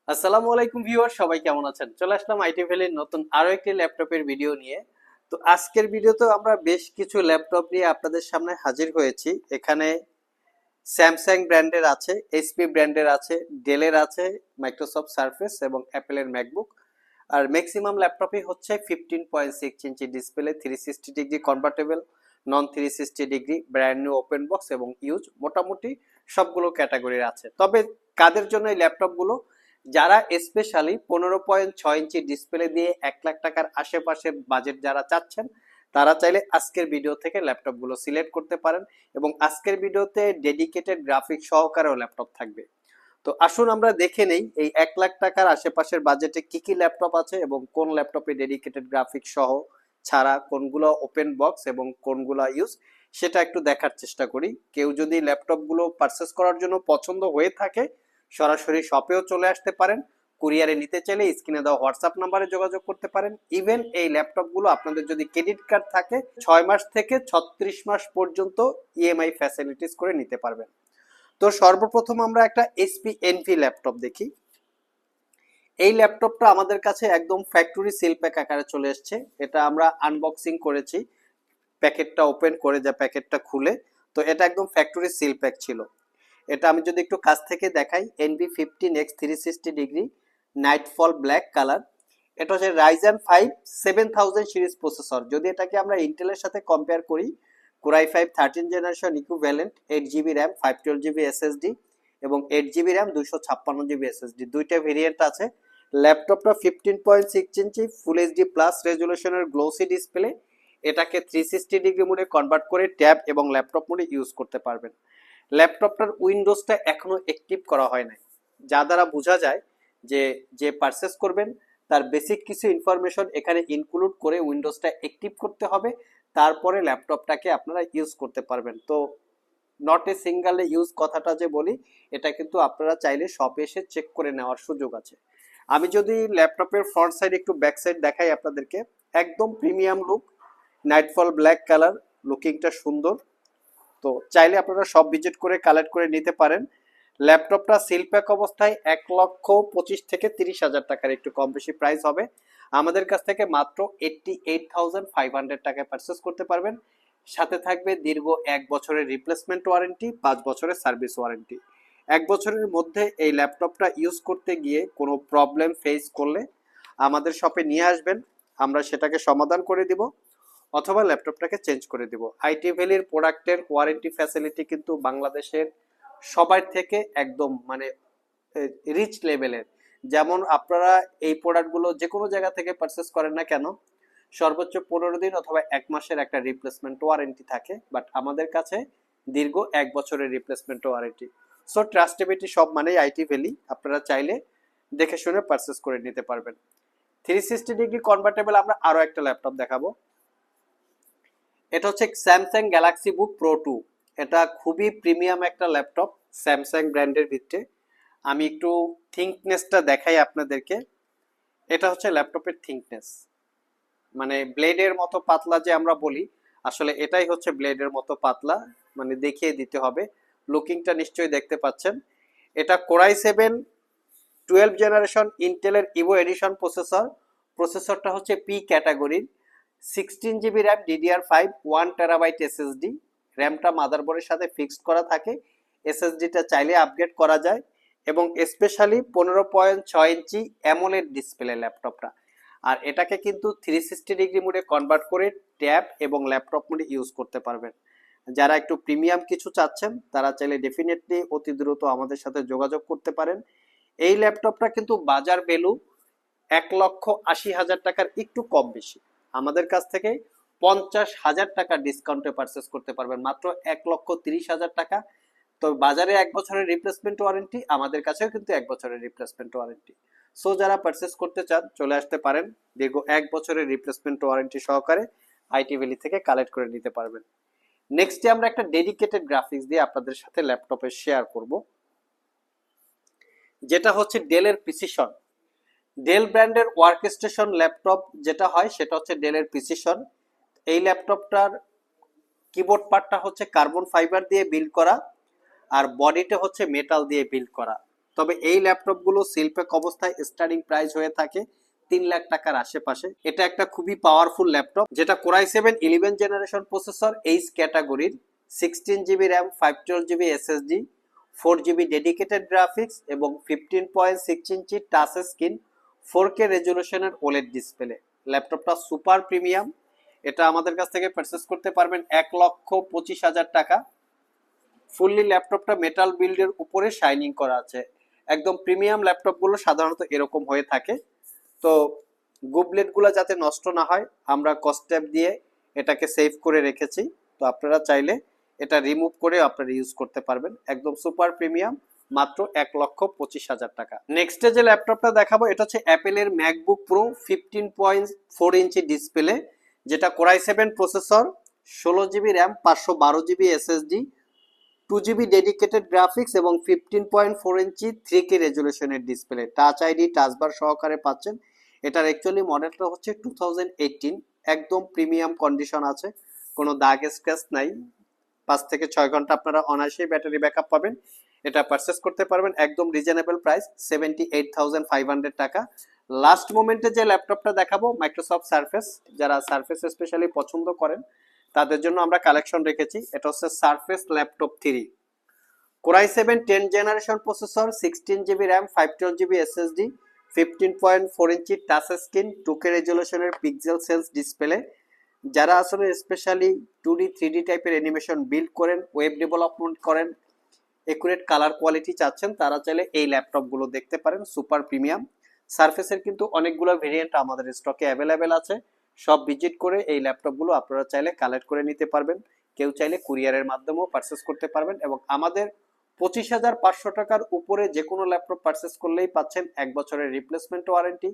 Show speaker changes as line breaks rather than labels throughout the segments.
আসসালামু আলাইকুম ভিউয়ার, সবাই কেমন আছেন? চলে আসলাম আইটি ভ্যালির নতুন আরো একটি ল্যাপটপের ভিডিও নিয়ে। তো আজকের ভিডিওতে আমরা বেশ কিছু ল্যাপটপ নিয়ে আপনাদের সামনে হাজির হয়েছি। এখানে স্যামসাং ব্র্যান্ডের আছে, এইচপি ব্র্যান্ডের আছে, ডেলের আছে, মাইক্রোসফট সারফেস এবং অ্যাপেলের ম্যাকবুক। আর ম্যাক্সিমাম ল্যাপটপই হচ্ছে 15.6 ইঞ্চি ডিসপ্লে, 360 ডিগ্রি কনভার্টেবল, নন 360 degree, brand new open box এবং ইউজ, মোটামুটি সবগুলো ক্যাটাগরির আছে। তবে কাদের জন্য এই ল্যাপটপগুলো? যারা স্পেশালি 15.6 ইঞ্চি ডিসপ্লে দিয়ে 1 লাখ টাকার আশেপাশে বাজেট যারা চাচ্ছেন, তারা চাইলে আজকের ভিডিও থেকে ল্যাপটপগুলো সিলেক্ট করতে পারেন। এবং আজকের ভিডিওতে ডেডিকেটেড গ্রাফিক সহকারেও ল্যাপটপ থাকবে। তো আসুন আমরা দেখে নেই এই 1 লাখ টাকার আশেপাশের বাজেটে কি কি ল্যাপটপ আছে এবং কোন ল্যাপটপে ডেডিকেটেড গ্রাফিক সহ ছাড়া কোনগুলো ওপেন বক্স এবং কোনগুলো ইউজ, সেটা একটু দেখার চেষ্টা করি। কেউ যদি ল্যাপটপগুলো পারচেস করার জন্য পছন্দ হয়ে থাকে, সরাসরি শপেও চলে আসতে পারেন। কুরিয়ারে নিতে চাইলে স্ক্রিনে দেওয়া হোয়াটসঅ্যাপ নাম্বারে যোগাযোগ করতে পারেন। ইভেন এই ল্যাপটপগুলো আপনাদের যদি ক্রেডিট কার্ড থাকে, 6 মাস থেকে 36 মাস পর্যন্ত ইএমআই ফ্যাসিলিটিস করে নিতে পারবেন। তো সর্বপ্রথম আমরা একটা এইচপি এনভি ল্যাপটপ দেখি। এই ল্যাপটপটা আমাদের কাছে একদম ফ্যাক্টরি সিল প্যাক আকারে চলে এসেছে। এটা আমরা আনবক্সিং করেছি, প্যাকেটটা ওপেন করে, যা প্যাকেটটা খুলে। তো এটা একদম ফ্যাক্টরি সিল প্যাক ছিল। এটা আমি যদি একটু কাছ থেকে দেখাই, NV15X 360 degree nightfall black colour. এটা হচ্ছে রাইজেন 5 7000 সিরিজ প্রসেসর। যদি এটাকে আমরা ইন্টেলের সাথে কম্পেয়ার করি, core i 5 13 generation equivalent, 8 GB RAM, 512 GB SSD এবং 8 জিবি র্যাম, 256 জিবি এসএসডি, দুইটা ভেরিয়েন্ট আছে। ল্যাপটপটা 15.6 ইঞ্চি ফুল এইচডি প্লাস রেজুলেশনের গ্লোসি ডিসপ্লে। এটাকে 360 ডিগ্রি মোডে কনভার্ট করে ট্যাব এবং ল্যাপটপ মোডে ইউজ করতে পারবেন। ল্যাপটপটার উইন্ডোজটা এখনো অ্যাক্টিভ করা হয় নাই, যা দ্বারা বোঝা যায় যে যে পারচেস করবেন তার বেসিক কিছু ইনফরমেশন এখানে ইনক্লুড করে উইন্ডোজটা অ্যাক্টিভ করতে হবে, তারপরে ল্যাপটপটাকে আপনারা ইউজ করতে পারবেন। তো নট এ সিঙ্গেল ইউজ কথাটা যে বলি, এটা কিন্তু আপনারা চাইলে শপে এসে চেক করে নেওয়ার সুযোগ আছে। আমি যদি ল্যাপটপের ফ্রন্ট সাইড একটু ব্যাক সাইড দেখাই আপনাদেরকে, একদম premium look, nightfall black colour, লুকিংটা সুন্দর। তো চাইলে আপনারা সব ভিজিট করে কালেক্ট করে নিতে পারেন। ল্যাপটপটা সিল প্যাক অবস্থায় 1,25,000 থেকে 30,000 টাকার একটু কম বেশি প্রাইস হবে। আমাদের কাছ থেকে মাত্র 88,500 টাকায় পারচেস করতে পারবেন। সাথে থাকবে দীর্ঘ 1 বছরের রিপ্লেসমেন্ট ওয়ারেন্টি, 5 বছরের সার্ভিস ওয়ারেন্টি। 1 বছরের মধ্যে এই ল্যাপটপটা ইউজ করতে গিয়ে কোনো প্রবলেম ফেস করলে আমাদের শপে নিয়ে আসবেন, আমরা সেটাকে সমাধান করে দিব, অথবা ল্যাপটপটাকে চেঞ্জ করে দিব। আইটি ভ্যালির প্রোডাক্টের ওয়ারেন্টি ফ্যাসিলিটি কিন্তু বাংলাদেশের সবার থেকে একদম মানে রিচ লেভেলের। যেমন আপনারা এই প্রোডাক্টগুলো যে কোনো জায়গা থেকে পারচেস করেন না কেন, সর্বোচ্চ 15 দিন অথবা 1 মাসের একটা রিপ্লেসমেন্ট ওয়ারেন্টি থাকে, বাট আমাদের কাছে দীর্ঘ 1 বছরের রিপ্লেসমেন্ট ওয়ারেন্টি। সো ট্রাস্টেবিলিটি সব মানেই আইটি ভ্যালি, আপনারা চাইলে দেখে শুনে পারচেস করে নিতে পারবেন। 360 ডিগ্রি কনভার্টেবল আমরা আরো একটা ল্যাপটপ দেখাবো। এটা হচ্ছে স্যামসাং গ্যালাক্সি বুক প্রো 2। এটা খুবই প্রিমিয়াম একটা ল্যাপটপ স্যামসাং ব্র্যান্ডের ভিতরে। আমি একটু থিকনেসটা দেখাই আপনাদেরকে। এটা হচ্ছে ল্যাপটপের থিকনেস, মানে ব্লেডের মতো পাতলা যে আমরা বলি, আসলে এটাই হচ্ছে ব্লেডের মতো পাতলা, মানে দেখিয়ে দিতে হবে। লুকিংটা নিশ্চয়ই দেখতে পাচ্ছেন। এটা কোরাই 7 12 জেনারেশন ইন্টেলের ইভো এডিশন প্রসেসর। প্রসেসরটা হচ্ছে পি ক্যাটাগরির, 16 GB RAM, DDR5, 1 terabyte SSD. র্যামটা মাদারবোর্ডের সাথে ফিক্সড করা থাকে, এসএসডিটা চাইলে আপগ্রেড করা যায়। এবং স্পেশালি 15.6 ইঞ্চি অ্যামোলেড ডিসপ্লে ল্যাপটপটা। আর এটাকে কিন্তু 360 ডিগ্রি মোডে কনভার্ট করে ট্যাব এবং ল্যাপটপ মোডে ইউজ করতে পারবেন। যারা একটু প্রিমিয়াম কিছু চাচ্ছেন তারা চাইলে ডেফিনেটলি অতি দ্রুত আমাদের সাথে যোগাযোগ করতে পারেন। এই ল্যাপটপটা কিন্তু বাজার ভ্যালু 1,80,000 টাকার একটু কম বেশি। আমাদের কাছ থেকে 50,000 টাকা ডিসকাউন্টে পারচেস করতে পারবেন মাত্র 1,30,000 টাকা। তো বাজারে 1 বছরের রিপ্লেসমেন্ট ওয়ারেন্টি, আমাদের কাছেও কিন্তু 1 বছরের রিপ্লেসমেন্ট ওয়ারেন্টি। সো যারা পারচেস করতে চান চলে আসতে পারেন, দীর্ঘ 1 বছরের রিপ্লেসমেন্ট ওয়ারেন্টি সহকারে আইটি ভ্যালি থেকে কালেক্ট করে নিতে পারবেন। নেক্সটে আমরা একটা ডেডিকেটেড গ্রাফিক্স দিয়ে আপনাদের সাথে ল্যাপটপে শেয়ার করব, যেটা হচ্ছে ডেলের প্রিসিশন। ডেল ব্র্যান্ডের ওয়ার্কস্টেশন ল্যাপটপ যেটা হয় সেটা হচ্ছে ডেলের প্রিসিশন। এই ল্যাপটপটার কিবোর্ড পার্টটা হচ্ছে কার্বন ফাইবার দিয়ে বিল্ড করা, আর বডিটা হচ্ছে মেটাল দিয়ে বিল্ড করা। তবে এই ল্যাপটপগুলো সেল প্যাক অবস্থায় স্টার্টিং প্রাইস হয়ে থাকে 3 লাখ টাকার আশেপাশে। এটা একটা খুবই পাওয়ারফুল ল্যাপটপ, যেটা কোরাই 7 11 জেনারেশন প্রসেসর, এইচ ক্যাটাগরির, 16 GB RAM, 512 GB SSD, 4 GB dedicated graphics এবং 15.6 ইঞ্চি টাচ স্ক্রিন 4K রেজলিউশনের ওলেড ডিসপ্লে। ল্যাপটপটা সুপার প্রিমিয়াম। এটা আমাদের কাছ থেকে পারচেস করতে পারবেন 1,25,000 টাকা। ফুললি ল্যাপটপটা মেটাল বিল্ডের উপরে শাইনিং করা আছে। একদম প্রিমিয়াম ল্যাপটপগুলো সাধারণত এরকম হয়ে থাকে। তো গুবলেটগুলো যাতে নষ্ট না হয়, আমরা কস্টেপ দিয়ে এটাকে সেভ করে রেখেছি। তো আপনারা চাইলে এটা রিমুভ করে আপনারা ইউজ করতে পারবেন। একদম সুপার প্রিমিয়াম, মাত্র 1,25,000 টাকা। নেক্সটে যে ল্যাপটপটা দেখাবো এটা হচ্ছে অ্যাপেলের ম্যাকবুক প্রো 15.4 ইঞ্চি ডিসপ্লে, যেটা core i 7 processor, 16 GB RAM, 512 GB SSD, 2 GB dedicated graphics এবং 15.4 ইঞ্চি 3K রেজলিউশনের ডিসপ্লে। টাচ আইডি, টাচবার সহকারে পাচ্ছেন। এটার অ্যাকচুয়ালি মডেলটা হচ্ছে 2018। একদম প্রিমিয়াম কন্ডিশন আছে, কোনো দাগ স্ক্র্যাচ নাই। 5 থেকে 6 ঘন্টা আপনারা অনায়াসেই ব্যাটারি ব্যাকআপ পাবেন। এটা পারচেস করতে পারবেন একদম রিজনেবল প্রাইস 78,500 টাকা। লাস্ট মোমেন্টে যে ল্যাপটপটা দেখাবো মাইক্রোসফট সারফেস, যারা সারফেস স্পেশালি পছন্দ করেন তাদের জন্য আমরা কালেকশন রেখেছি। এটা হচ্ছে Surface laptop 3, core i 7 10 generation processor, 16 GB RAM, 512 GB SSD, 15.4 inch touch screen, 2K রেজলিউশনের পিক্সেল সেন্স ডিসপ্লে। যারা আসলে স্পেশালি 2D 3D টাইপের অ্যানিমেশন বিল্ড করেন, ওয়েব ডেভেলপমেন্ট করেন, একুরেট কালার কোয়ালিটি চাচ্ছেন, তারা চাইলে এই ল্যাপটপগুলো দেখতে পারেন। Super premium. সারফেসের কিন্তু অনেকগুলো ভেরিয়েন্ট আমাদের স্টকে অ্যাভেলেবেল আছে। সব ভিজিট করে এই ল্যাপটপগুলো আপনারা চাইলে কালেক্ট করে নিতে পারবেন। কেউ চাইলে কুরিয়ারের মাধ্যমেও পারচেস করতে পারবেন এবং আমাদের 25,500 টাকার উপরে যে কোনো ল্যাপটপ পারচেস করলেই পাচ্ছেন 1 বছরের রিপ্লেসমেন্ট ওয়ারেন্টি,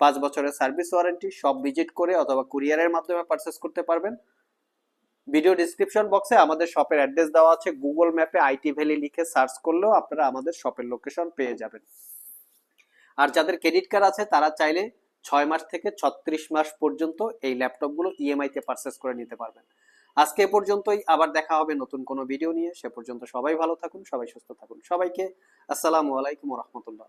5 বছরের সার্ভিস ওয়ারেন্টি। সব ভিজিট করে অথবা কুরিয়ারের মাধ্যমে পারচেস করতে পারবেন। ভিডিও ডিসক্রিপশন বক্সে আমাদের শপের অ্যাড্রেস দেওয়া আছে। গুগল ম্যাপে আইটি ভ্যালি লিখে সার্চ করলেও আপনারা আমাদের শপের লোকেশন পেয়ে যাবেন। আর যাদের ক্রেডিট কার্ড আছে তারা চাইলে 6 মাস থেকে 36 মাস পর্যন্ত এই ল্যাপটপগুলো ইএমআই তে পারচেস করে নিতে পারবেন। আজকে এ পর্যন্তই, আবার দেখা হবে নতুন কোনো ভিডিও নিয়ে। সে পর্যন্ত সবাই ভালো থাকুন, সবাই সুস্থ থাকুন। সবাইকে আসসালামু আলাইকুম ওয়া রাহমাতুল্লাহ।